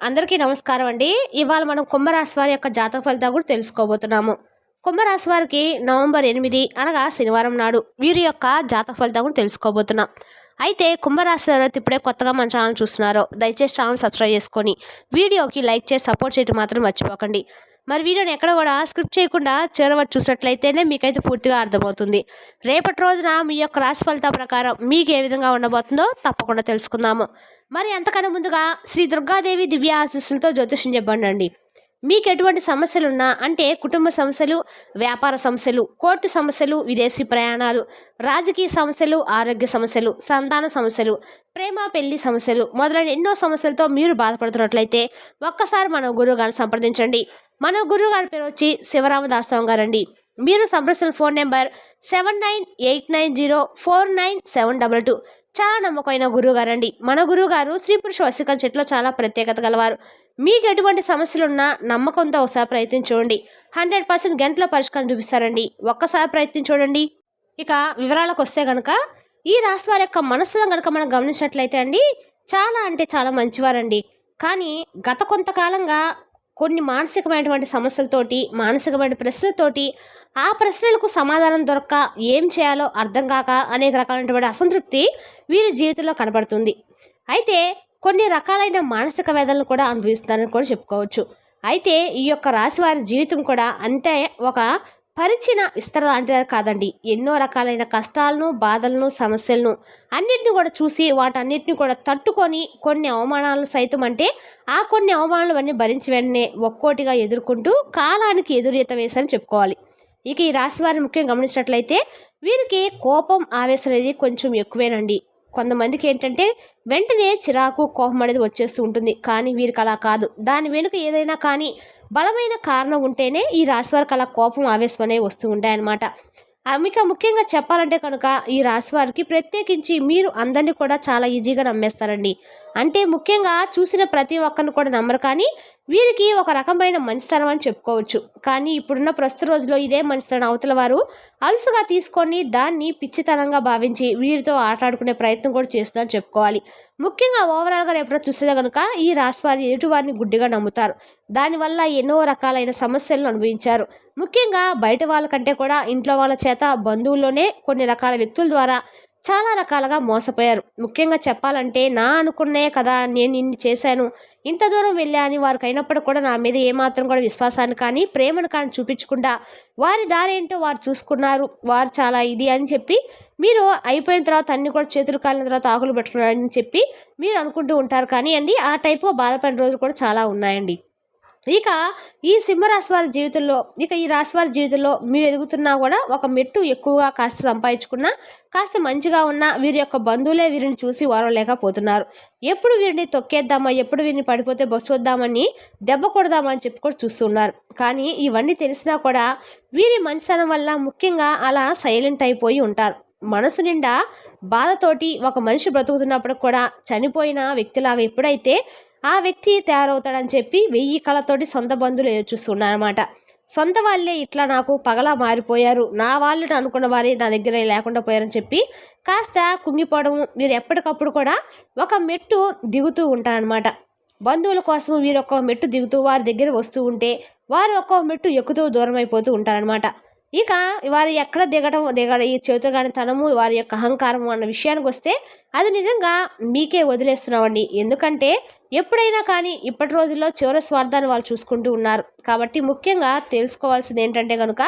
అందరికీ నమస్కారం అండి. ఇవాళ మనం కుంభరాశి వారి యొక్క జాతక ఫలితాలు కూడా తెలుసుకోబోతున్నాము. కుంభరాశి వారికి నవంబర్ 8 అనగా శనివారం నాడు వీరి యొక్క జాతక ఫలితాలు కూడా తెలుసుకోబోతున్నాం. అయితే కుంభరాశి ఎవరైతే ఇప్పుడే కొత్తగా మన ఛానల్ చూస్తున్నారో దయచేసి ఛానల్ సబ్స్క్రైబ్ చేసుకొని వీడియోకి లైక్ చేసి సపోర్ట్ చేయడం మాత్రం మర్చిపోకండి. మరి వీడియోని ఎక్కడ కూడా స్క్రిప్ట్ చేయకుండా చివరి చూసినట్లయితేనే మీకైతే పూర్తిగా అర్థమవుతుంది. రేపటి రోజున మీ యొక్క రాశి ఫలితాల ప్రకారం మీకు ఏ విధంగా ఉండబోతుందో తప్పకుండా తెలుసుకుందాము. మరి అంతకన్నా ముందుగా శ్రీ దుర్గాదేవి దివ్య ఆశీస్సులతో జ్యోతిష్యం చెప్పండి. మీకు ఎటువంటి సమస్యలున్నా అంటే కుటుంబ సమస్యలు, వ్యాపార సమస్యలు, కోర్టు సమస్యలు, విదేశీ ప్రయాణాలు, రాజకీయ సమస్యలు, ఆరోగ్య సమస్యలు, సంతాన సమస్యలు, ప్రేమ పెళ్లి సమస్యలు మొదలైన ఎన్నో సమస్యలతో మీరు బాధపడుతున్నట్లయితే ఒక్కసారి మన గురువు గారిని సంప్రదించండి. మన గురువు గారి పేరు వచ్చి శివరామదాసరావు గారండి. మీరు సంప్రదించిన ఫోన్ నెంబర్ 7989049722. చాలా నమ్మకమైన గురువు గారండి. మన గురువు గారు స్త్రీ పురుష వశీకరణ చెట్లో చాలా ప్రత్యేకత గలవారు. మీకు ఎటువంటి సమస్యలున్నా నమ్మకంతో ఒకసారి ప్రయత్నం చూడండి. 100% గంటల పరిష్కారం చూపిస్తారండి. ఒక్కసారి ప్రయత్నం చూడండి. ఇక వివరాలకు వస్తే కనుక ఈ రాశి వారి యొక్క మనసులో కనుక మనం గమనించినట్లయితే అండి చాలా అంటే చాలా మంచివారండి. కానీ గత కొంతకాలంగా కొన్ని మానసికమైనటువంటి సమస్యలతోటి, మానసికమైన ప్రశ్నలతోటి ఆ ప్రశ్నలకు సమాధానం దొరక్క ఏం చేయాలో అర్థం కాక అనేక రకాలైనటువంటి అసంతృప్తి వీరి జీవితంలో కనబడుతుంది. అయితే కొన్ని రకాలైన మానసిక వేదనలు కూడా అనుభవిస్తున్నారని కూడా చెప్పుకోవచ్చు. అయితే ఈ యొక్క రాశి వారి జీవితం కూడా అంతే ఒక పరిచిన విస్తర లాంటిది కాదండి. ఎన్నో రకాలైన కష్టాలను, బాధలను, సమస్యలను అన్నింటిని కూడా చూసి వాటన్నిటిని కూడా తట్టుకొని కొన్ని అవమానాలు సైతం అంటే ఆ కొన్ని అవమానాలు అన్నీ భరించి వెంటనే ఒక్కోటిగా ఎదుర్కొంటూ కాలానికి ఎదురీత వేసని చెప్పుకోవాలి. ఇక ఈ రాశి వారిని ముఖ్యంగా గమనించినట్లయితే వీరికి కోపం, ఆవేశం అనేది కొంచెం ఎక్కువేనండి. కొంతమందికి ఏంటంటే వెంటనే చిరాకు, కోపం అనేది వచ్చేస్తూ ఉంటుంది. కానీ వీరికి అలా కాదు. దాని వెనుక ఏదైనా కానీ బలమైన కారణం ఉంటేనే ఈ రాశి వారికి అలా కోపం, ఆవేశం అనేవి వస్తూ ఉంటాయన్నమాట. మీకు ముఖ్యంగా చెప్పాలంటే కనుక ఈ రాశి వారికి ప్రత్యేకించి మీరు అందరినీ కూడా చాలా ఈజీగా నమ్మేస్తారండి. అంటే ముఖ్యంగా చూసిన ప్రతి ఒక్కరిని కూడా నమ్మరు. కానీ వీరికి ఒక రకమైన మంచితనం అని చెప్పుకోవచ్చు. కానీ ఇప్పుడున్న ప్రస్తుత రోజులో ఇదే మంచితనం అవతల వారు అలుసుగా తీసుకొని దాన్ని పిచ్చితనంగా భావించి వీరితో ఆటాడుకునే ప్రయత్నం కూడా చేస్తుందని చెప్పుకోవాలి. ముఖ్యంగా ఓవరాల్గా ఎప్పుడో చూస్తే కనుక ఈ రాశి వారి ఎదుటివారిని గుడ్డిగా నమ్ముతారు. దానివల్ల ఎన్నో రకాలైన సమస్యలను అనుభవించారు. ముఖ్యంగా బయట వాళ్ళకంటే కూడా ఇంట్లో వాళ్ళ చేత, బంధువుల్లోనే కొన్ని రకాల వ్యక్తుల ద్వారా చాలా రకాలుగా మోసపోయారు. ముఖ్యంగా చెప్పాలంటే నా అనుకునే కదా నేను ఇన్ని చేశాను, ఇంత దూరం వెళ్ళా అని వారికి అయినప్పుడు కూడా నా మీద ఏమాత్రం కూడా విశ్వాసాన్ని కానీ ప్రేమను కానీ చూపించకుండా వారి దారి ఏంటో వారు చూసుకున్నారు. వారు చాలా ఇది అని చెప్పి మీరు అయిపోయిన తర్వాత అన్ని కూడా చేతులు కాలిన తర్వాత ఆకులు పెట్టుకున్నారని చెప్పి మీరు అనుకుంటూ ఉంటారు. కానీ అండి ఆ టైప్లో బాధపడిన రోజులు కూడా చాలా ఉన్నాయండి. ఇక ఈ సింహరాశి వారి జీవితంలో ఈ రాశి వారి జీవితంలో మీరు ఎదుగుతున్నా కూడా ఒక మెట్టు ఎక్కువగా కాస్త సంపాదించుకున్నా, కాస్త మంచిగా ఉన్న వీరి యొక్క బంధువులే వీరిని చూసి ఓర్వలేకపోతున్నారు. ఎప్పుడు వీరిని తొక్కేద్దామా, ఎప్పుడు వీరిని పడిపోతే చూద్దామని దెబ్బ కొడదామని చెప్పి కూడా చూస్తున్నారు. కానీ ఇవన్నీ తెలిసినా కూడా వీరి మంచితనం వల్ల ముఖ్యంగా అలా సైలెంట్ అయిపోయి ఉంటారు. మనసు నిండా బాధతోటి ఒక మనిషి బ్రతుకుతున్నప్పుడు కూడా చనిపోయిన వ్యక్తిలాగా ఎప్పుడైతే ఆ వ్యక్తి తయారవుతాడని చెప్పి 1000 కళతోటి సొంత బంధువులు ఎదురుచూస్తున్నారన్నమాట. సొంత వాళ్ళే ఇట్లా నాకు పగలా మారిపోయారు, నా వాళ్ళు అనుకున్న వారే నా దగ్గర లేకుండా పోయారని చెప్పి కాస్త కుంగిపోవడం, వీరు ఎప్పటికప్పుడు కూడా ఒక మెట్టు దిగుతూ ఉంటారనమాట. బంధువుల కోసం వీరు ఒక్కొక్క మెట్టు దిగుతూ వారి దగ్గర వస్తూ ఉంటే వారు ఒక్కొక్క మెట్టు ఎక్కుతూ దూరం అయిపోతూ ఉంటారనమాట. ఇక వారు ఎక్కడ దిగడం ఈ చేతుగాని తనము, వారి యొక్క అహంకారము అన్న విషయానికి వస్తే అది నిజంగా మీకే వదిలేస్తున్నామండి. ఎందుకంటే ఎప్పుడైనా కానీ ఇప్పటి రోజుల్లో చివరి స్వార్థాన్ని వాళ్ళు చూసుకుంటూ ఉన్నారు. కాబట్టి ముఖ్యంగా తెలుసుకోవాల్సింది ఏంటంటే కనుక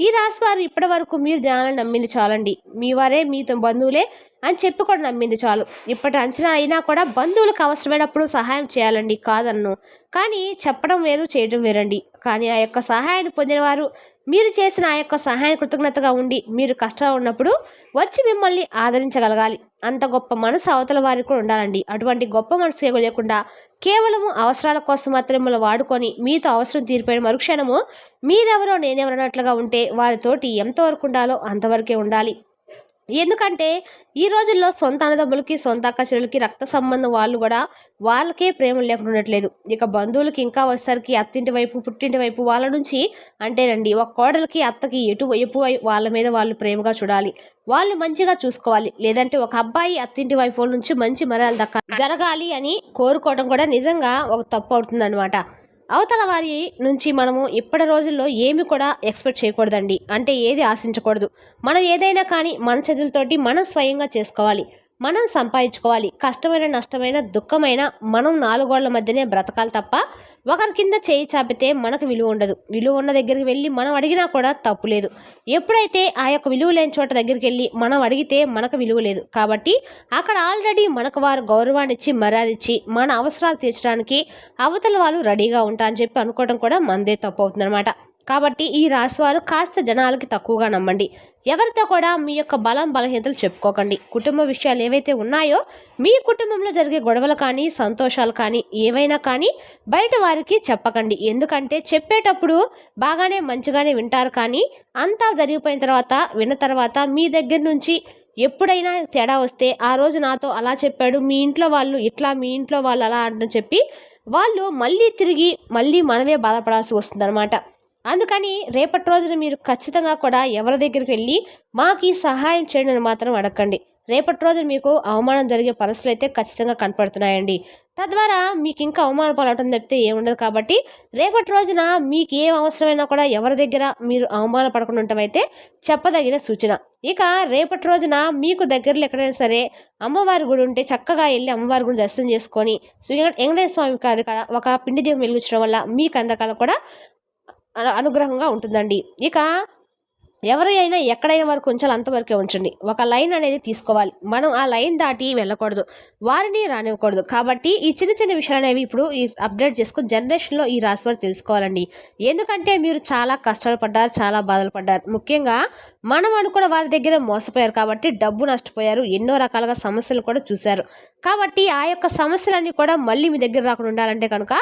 ఈ రాశి వారు ఇప్పటి వరకు మీరు జనాలను నమ్మింది చాలండి. మీ వారే మీతో బంధువులే అని చెప్పి కూడా నమ్మింది చాలు. ఇప్పటి అంచనా అయినా కూడా బంధువులకు అవసరమైనప్పుడు సహాయం చేయాలండి, కాదన్ను. కానీ చెప్పడం వేరు, చేయడం వేరండి. కానీ ఆ యొక్క సహాయాన్ని పొందిన వారు మీరు చేసిన ఆ యొక్క సహాయ కృతజ్ఞతగా ఉండి మీరు కష్టాలు ఉన్నప్పుడు వచ్చి మిమ్మల్ని ఆదరించగలగాలి. అంత గొప్ప మనసు అవతల వారికి కూడా ఉండాలండి. అటువంటి గొప్ప మనసు లేకుండా కేవలము అవసరాల కోసం మాత్రం మిమ్మల్ని వాడుకొని మీతో అవసరం తీరిపోయిన మరుక్షణము మీరెవరో నేనెవరో అన్నట్లుగా ఉంటే వారితోటి ఎంతవరకు ఉండాలో అంతవరకే ఉండాలి. ఎందుకంటే ఈ రోజుల్లో సొంత అన్నదమ్ములకి, సొంత అక్క చెల్లెలకి రక్త సంబంధం వాళ్ళు గూడా వాళ్ళకే ప్రేమ లేకుండా ఉండట్లేదు. ఇక బంధువులకి ఇంకా వచ్చేసరికి అత్తింటి వైపు, పుట్టింటి వైపు వాళ్ళ నుంచి అంటేనండి ఒక కోడలికి, అత్తకి ఎటువైపు వాళ్ళ మీద వాళ్ళు ప్రేమగా చూడాలి. వాళ్ళు మంచిగా చూసుకోవాలి. లేదంటే ఒక అబ్బాయి అత్తింటి వైపు నుంచి మంచి మర్యాదలు జరగాలి అని కోరుకోవడం కూడా నిజంగా ఒక తప్పు అవుతుందనమాట. అవతల వారి నుంచి మనము ఇప్పటి రోజుల్లో ఏమి కూడా ఎక్స్‌పెక్ట్ చేయకూడదండి. అంటే ఏది ఆశించకూడదు. మనం ఏదైనా కానీ మన చేతులతోటి మనం స్వయంగా చేసుకోవాలి. మనం సంపాదించుకోవాలి. కష్టమైన, నష్టమైన, దుఃఖమైన మనం నాలుగోళ్ల మధ్యనే బ్రతకాలి తప్ప ఒకరి కింద చేయి చాపితే మనకు విలువ ఉండదు. విలువ ఉన్న దగ్గరికి వెళ్ళి మనం అడిగినా కూడా తప్పు లేదు. ఎప్పుడైతే ఆ యొక్క విలువ లేని చోట దగ్గరికి వెళ్ళి మనం అడిగితే మనకు విలువ లేదు. కాబట్టి అక్కడ ఆల్రెడీ మనకు వారు గౌరవాన్నిచ్చి, మర్యాదిచ్చి మన అవసరాలు తీర్చడానికి అవతల వాళ్ళు రెడీగా ఉంటా అని చెప్పి అనుకోవడం కూడా మనదే తప్పు అవుతుందనమాట. కాబట్టి ఈ రాశివారు కాస్త జనాలకి తక్కువగా నమ్మండి. ఎవరితో కూడా మీ యొక్క బలం బలహీనతలు చెప్పుకోకండి. కుటుంబ విషయాలు ఏవైతే ఉన్నాయో మీ కుటుంబంలో జరిగే గొడవలు కానీ, సంతోషాలు కానీ, ఏవైనా కానీ బయట వారికి చెప్పకండి. ఎందుకంటే చెప్పేటప్పుడు బాగానే మంచిగానే వింటారు, కానీ అంతా జరిగిపోయిన తర్వాత విన్న తర్వాత మీ దగ్గర నుంచి ఎప్పుడైనా తేడా వస్తే ఆ రోజు నాతో అలా చెప్పాడు, మీ ఇంట్లో వాళ్ళు ఇట్లా, మీ ఇంట్లో వాళ్ళు అలా అంటని చెప్పి వాళ్ళు మళ్ళీ తిరిగి మళ్ళీ మనమే బాధపడాల్సి వస్తుందన్నమాట. అందుకని రేపటి రోజున మీరు ఖచ్చితంగా కూడా ఎవరి దగ్గరికి వెళ్ళి మాకు ఈ సహాయం చేయండి అని మాత్రం అడగండి. రేపటి రోజున మీకు అవమానం జరిగే పరిస్థితులు అయితే ఖచ్చితంగా కనపడుతున్నాయండి. తద్వారా మీకు ఇంకా అవమాన పాలవటం తప్పితే ఏముండదు. కాబట్టి రేపటి రోజున మీకు ఏం అవసరమైనా కూడా ఎవరి దగ్గర మీరు అవమాన పడకుండా ఉండటమైతే చెప్పదగిన సూచన. ఇక రేపటి రోజున మీకు దగ్గరలో ఎక్కడైనా సరే అమ్మవారి గుడి ఉంటే చక్కగా వెళ్ళి అమ్మవారి గుడి దర్శనం చేసుకొని వెంకటేశ్వర స్వామి కాడ ఒక పిండి దీపం వెలిగించడం వల్ల మీ కందకాలు కూడా అనుగ్రహంగా ఉంటుందండి. ఇక ఎవరైనా ఎక్కడైనా వరకు ఉంచాలి అంతవరకే ఉంచండి. ఒక లైన్ అనేది తీసుకోవాలి. మనం ఆ లైన్ దాటి వెళ్ళకూడదు, వారిని రానివ్వకూడదు. కాబట్టి ఈ చిన్న చిన్న విషయాలు అనేవి ఇప్పుడు ఈ అప్డేట్ చేసుకుని జనరేషన్లో ఈ రాశి వారు తెలుసుకోవాలండి. ఎందుకంటే మీరు చాలా కష్టాలు పడ్డారు, చాలా బాధలు పడ్డారు. ముఖ్యంగా మనం అనుకున్న వారి దగ్గర మోసపోయారు కాబట్టి డబ్బు నష్టపోయారు, ఎన్నో రకాలుగా సమస్యలు కూడా చూశారు. కాబట్టి ఆ యొక్క సమస్యలన్నీ కూడా మళ్ళీ మీ దగ్గర రాకుండా ఉండాలంటే కనుక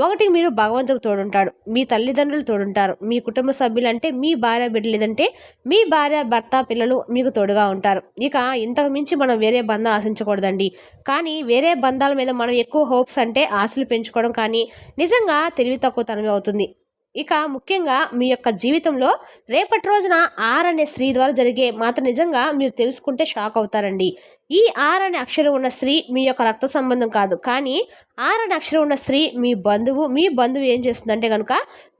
ఒకటి మీరు భగవంతుడు తోడుంటాడు, మీ తల్లిదండ్రులు తోడుంటారు, మీ కుటుంబ సభ్యులు అంటే మీ భార్య బిడ్డలు లేదంటే మీ భార్య భర్త పిల్లలు మీకు తోడుగా ఉంటారు. ఇక ఇంతకు మించి మనం వేరే బంధాలు ఆశించకూడదండి. కానీ వేరే బంధాల మీద మనం ఎక్కువ హోప్స్ అంటే ఆశలు పెంచుకోవడం కానీ నిజంగా తెలివి తక్కువతనమే అవుతుంది. ఇక ముఖ్యంగా మీ యొక్క జీవితంలో రేపటి రోజున అనే స్త్రీ ద్వారా జరిగే మాత్రం నిజంగా మీరు తెలుసుకుంటే షాక్ అవుతారండి. ఈ అనే అక్షరం ఉన్న స్త్రీ మీ యొక్క రక్త సంబంధం కాదు, కానీ అనే అక్షరం ఉన్న స్త్రీ మీ బంధువు. మీ బంధువు ఏం చేస్తుందంటే కనుక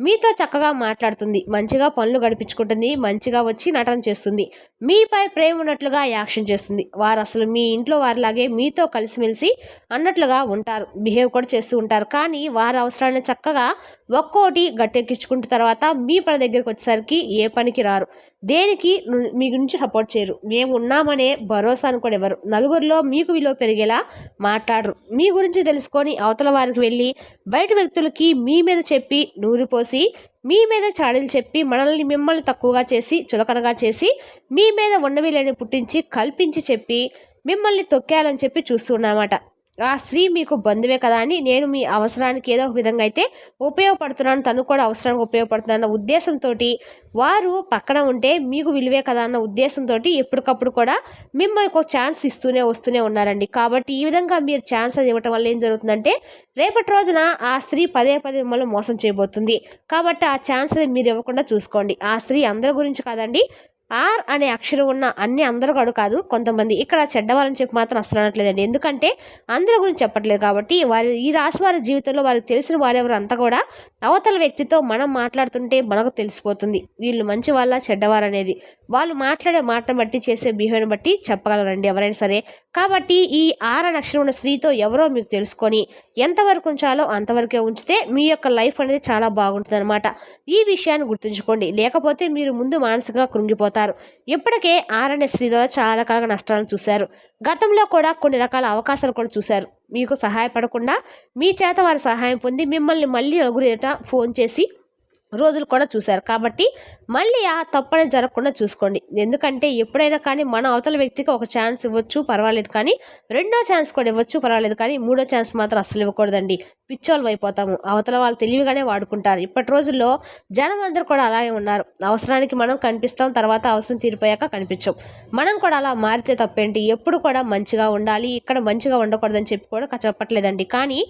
మీతో చక్కగా మాట్లాడుతుంది, మంచిగా పనులు గడిపించుకుంటుంది, మంచిగా వచ్చి నటన చేస్తుంది, మీపై ప్రేమ ఉన్నట్లుగా యాక్షన్ చేస్తుంది. వారు అసలు మీ ఇంట్లో వారిలాగే మీతో కలిసిమెలిసి అన్నట్లుగా ఉంటారు, బిహేవ్ కూడా చేస్తూ ఉంటారు. కానీ వారి అవసరాన్ని చక్కగా ఒక్కోటి గట్టెక్కించుకుంటున్న తర్వాత మీ పని దగ్గరికి వచ్చేసరికి ఏ పనికి రారు, దేనికి మీ గురించి సపోర్ట్ చేయరు. మేము ఉన్నామనే భరోసాను కూడా ఎవరు. నలుగురిలో మీకు విలువ పెరిగేలా మాట్లాడరు. మీ గురించి తెలుసుకొని అవతల వారికి వెళ్ళి బయట వ్యక్తులకి మీ మీద చెప్పి నూరిపోసి మీ మీద చాడీలు చెప్పి మిమ్మల్ని తక్కువగా చేసి చులకనగా చేసి మీ మీద ఉన్నవి లేని పుట్టించి కల్పించి చెప్పి మిమ్మల్ని తొక్కేయాలని చెప్పి చూస్తున్నామాట. ఆ స్త్రీ మీకు బంధువే కదా అని నేను మీ అవసరానికి ఏదో ఒక విధంగా అయితే ఉపయోగపడుతున్నాను, తను కూడా అవసరానికి ఉపయోగపడుతున్నాను అన్న ఉద్దేశంతో వారు పక్కన ఉంటే మీకు విలువే కదా అన్న ఉద్దేశంతో ఎప్పటికప్పుడు కూడా మిమ్మల్ని ఒక ఛాన్స్ వస్తూనే ఉన్నారండి. కాబట్టి ఈ విధంగా మీరు ఛాన్స్ అది ఇవ్వటం వల్ల ఏం జరుగుతుందంటే రేపటి రోజున ఆ స్త్రీ పదే మిమ్మల్ని మోసం చేయబోతుంది. కాబట్టి ఆ ఛాన్స్ అది మీరు ఇవ్వకుండా చూసుకోండి. ఆ స్త్రీ అందరి గురించి కాదండి, అనే అక్షరం ఉన్న అందరూ కాదు, కొంతమంది. ఇక్కడ చెడ్డవాళ్ళని చెప్పి మాత్రం అసలు అనట్లేదండి. ఎందుకంటే అందరి గురించి చెప్పట్లేదు. కాబట్టి ఈ రాశి వారి జీవితంలో వారికి తెలిసిన వారెవరు అంతా కూడా అవతల వ్యక్తితో మనం మాట్లాడుతుంటే మనకు తెలిసిపోతుంది వీళ్ళు మంచి వాళ్ళ చెడ్డవారు అనేది. వాళ్ళు మాట్లాడే మాటను బట్టి చేసే బిహేవియర్ని బట్టి చెప్పగలరండి ఎవరైనా సరే. కాబట్టి ఈ అనే అక్షరం ఉన్న స్త్రీతో ఎవరో మీకు తెలుసుకొని ఎంతవరకు ఉంచాలో అంతవరకే ఉంచితే మీ యొక్క లైఫ్ అనేది చాలా బాగుంటుంది అనమాట. ఈ విషయాన్ని గుర్తుంచుకోండి. లేకపోతే మీరు ముందు మానసికంగా కృంగిపోతారు. ఇప్పటికే అనే స్త్రీ ద్వారా చాలా రకాల నష్టాలను చూశారు. గతంలో కూడా కొన్ని రకాల అవకాశాలు కూడా చూశారు. మీకు సహాయపడకుండా మీ చేత వారి సహాయం పొంది మిమ్మల్ని మళ్ళీ నలుగురు ఎదుట ఫోన్ చేసి రోజులు కూడా చూశారు. కాబట్టి మళ్ళీ ఆ తప్పనేది జరగకుండా చూసుకోండి. ఎందుకంటే ఎప్పుడైనా కానీ మన అవతల వ్యక్తికి ఒక ఛాన్స్ ఇవ్వచ్చు పర్వాలేదు కానీ, రెండో ఛాన్స్ కూడా ఇవ్వచ్చు పర్వాలేదు కానీ, మూడో ఛాన్స్ మాత్రం అస్సలు ఇవ్వకూడదండి. పిచ్చోళ్ళమైపోతాము. అవతల వాళ్ళు తెలివిగానే వాడుకుంటారు. ఇప్పటి రోజుల్లో జనం అందరూ కూడా అలాగే ఉన్నారు. అవసరానికి మనం కనిపిస్తాం, తర్వాత అవసరం తీరిపోయాక కనిపించం. మనం కూడా అలా మారితే తప్పేంటి? ఎప్పుడు కూడా మంచిగా ఉండాలి, ఇక్కడ మంచిగా ఉండకూడదని చెప్పి కూడా చెప్పట్లేదండి. కానీ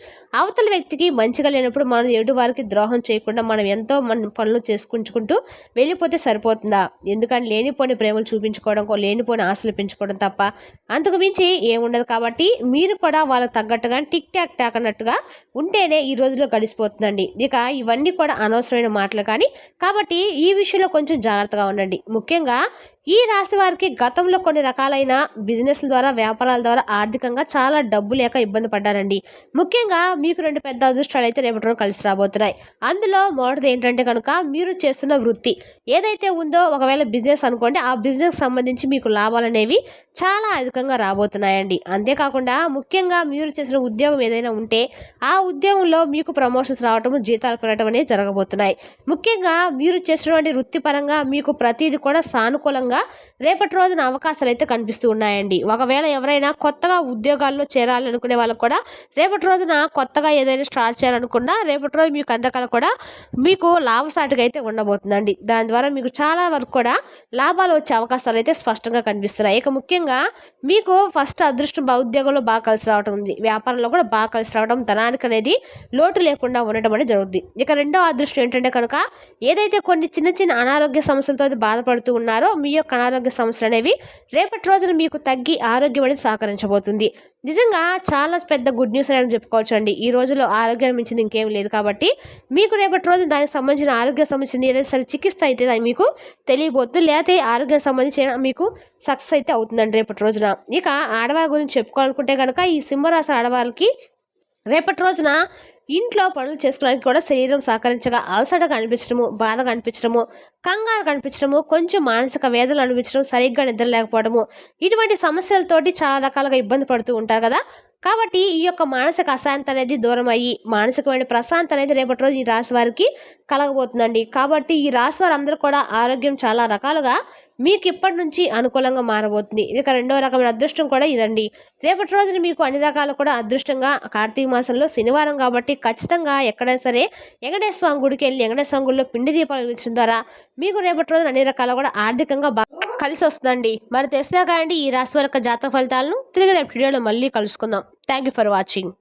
అవతల వ్యక్తికి మంచిగా లేనప్పుడు మనం ఎదుటి వారికి ద్రోహం చేయకుండా మనం ఎంతో మన పనులు చేసుకుంటూ వెళ్ళిపోతే సరిపోతుందా? ఎందుకని లేనిపోని ప్రేమలు చూపించుకోవడం, లేనిపోని ఆశలు పెంచుకోవడం తప్ప అంతకు మించి ఏముండదు. కాబట్టి మీరు కూడా వాళ్ళకి తగ్గట్టుగా టిక్ టాక్ టాక్ అన్నట్టుగా ఉంటేనే ఈ రోజుల్లో గడిచిపోతుందండి. ఇక ఇవన్నీ కూడా అనవసరమైన మాటలు కానీ, కాబట్టి ఈ విషయంలో కొంచెం జాగ్రత్తగా ఉండండి. ముఖ్యంగా ఈ రాశి వారికి గతంలో కొన్ని రకాలైన బిజినెస్ల ద్వారా, వ్యాపారాల ద్వారా ఆర్థికంగా చాలా డబ్బు లేక ఇబ్బంది పడ్డారండి. ముఖ్యంగా మీకు 2 పెద్ద అదృష్టాలు అయితే రేపటి రోజున కలిసి రాబోతున్నాయి. అందులో మొదటిది ఏంటంటే కనుక, మీరు చేస్తున్న వృత్తి ఏదైతే ఉందో, ఒకవేళ బిజినెస్ అనుకోండి, ఆ బిజినెస్ సంబంధించి మీకు లాభాలు అనేవి చాలా అధికంగా రాబోతున్నాయండి. అంతేకాకుండా ముఖ్యంగా మీరు చేసిన ఉద్యోగం ఏదైనా ఉంటే ఆ ఉద్యోగంలో మీకు ప్రమోషన్స్ రావటం, జీతాలు పెరగటం అనేవి జరగబోతున్నాయి. ముఖ్యంగా మీరు చేసినటువంటి వృత్తిపరంగా మీకు ప్రతిదీ కూడా సానుకూలంగా రేపటి రోజున అవకాశాలు అయితే కనిపిస్తూ ఉన్నాయండి. ఒకవేళ ఎవరైనా కొత్తగా ఉద్యోగాల్లో చేరాలనుకునే వాళ్ళకు కూడా రేపటి రోజున కొత్తగా ఏదైనా స్టార్ట్ చేయాలనుకున్నా రేపటి రోజు మీకు అందకాలు కూడా మీకు లాభసాటిగా అయితే ఉండబోతుందండి. దాని ద్వారా మీకు చాలా వరకు కూడా లాభాలు వచ్చే అవకాశాలు అయితే స్పష్టంగా కనిపిస్తున్నాయి. ఇక ముఖ్యంగా మీకు ఫస్ట్ అదృష్టం ఉద్యోగంలో బాగా కలిసి రావడం ఉంది, వ్యాపారంలో కూడా బాగా కలిసి రావడం, ధనానికి అనేది లోటు లేకుండా ఉండటం అనేది జరుగుతుంది. ఇక రెండో అదృష్టం ఏంటంటే కనుక, ఏదైతే కొన్ని చిన్న చిన్న అనారోగ్య సమస్యలతో బాధపడుతూ ఉన్నారో మీ యొక్క అనారోగ్య సమస్యలు అనేవి రేపటి రోజున మీకు తగ్గి ఆరోగ్యం అనేది సహకరించబోతుంది. నిజంగా చాలా పెద్ద గుడ్ న్యూస్ అని చెప్పుకోవచ్చు అండి. ఈ రోజుల్లో ఆరోగ్యం మించింది ఇంకేం లేదు. కాబట్టి మీకు రేపటి రోజు దానికి సంబంధించిన ఆరోగ్య సమస్య ఏదైతే సరే చికిత్స అయితే అది మీకు తెలియబోతుంది, లేకపోతే ఆరోగ్యం సంబంధించిన మీకు సక్సెస్ అయితే అవుతుందండి రేపటి రోజున. ఇక ఆడవారి గురించి చెప్పుకోవాలనుకుంటే కనుక, ఈ సింహరాశి ఆడవారికి రేపటి రోజున ఇంట్లో పనులు చేసుకోవడానికి కూడా శరీరం సహకరించగా అలసటగా అనిపించడము, బాధగా అనిపించడము, కంగారు కనిపించడము, కొంచెం మానసిక వేదనలు అనిపించడం, సరిగ్గా నిద్ర లేకపోవడము, ఇటువంటి సమస్యలతోటి చాలా రకాలుగా ఇబ్బంది పడుతూ ఉంటారు కదా. కాబట్టి ఈ యొక్క మానసిక అశాంతి అనేది దూరం అయ్యి మానసికమైన ప్రశాంతత అనేది రేపటి రోజు ఈ రాశి వారికి కలగబోతుందండి. కాబట్టి ఈ రాశి వారు అందరూ కూడా ఆరోగ్యం చాలా రకాలుగా మీకు ఇప్పటి నుంచి అనుకూలంగా మారబోతుంది. ఇక రెండో రకమైన అదృష్టం కూడా ఇదండి. రేపటి రోజున మీకు అన్ని రకాలు కూడా అదృష్టంగా, కార్తీక మాసంలో శనివారం కాబట్టి ఖచ్చితంగా ఎక్కడైనా సరే వెంకటేశ్వర స్వామి గుడికి వెళ్ళి వెంకటేశ్వర స్వామి గుడిలో పిండి దీపాలు వెలిగించడం ద్వారా మీకు రేపటి రోజున అన్ని రకాల కూడా ఆర్థికంగా బాగా కలిసి వస్తుందండి. మరి తెలిసినా కానీ ఈ రాశి వారి యొక్క జాతక ఫలితాలను తిరిగి రేపు వీడియోలో మళ్ళీ కలుసుకుందాం. Thank you for watching.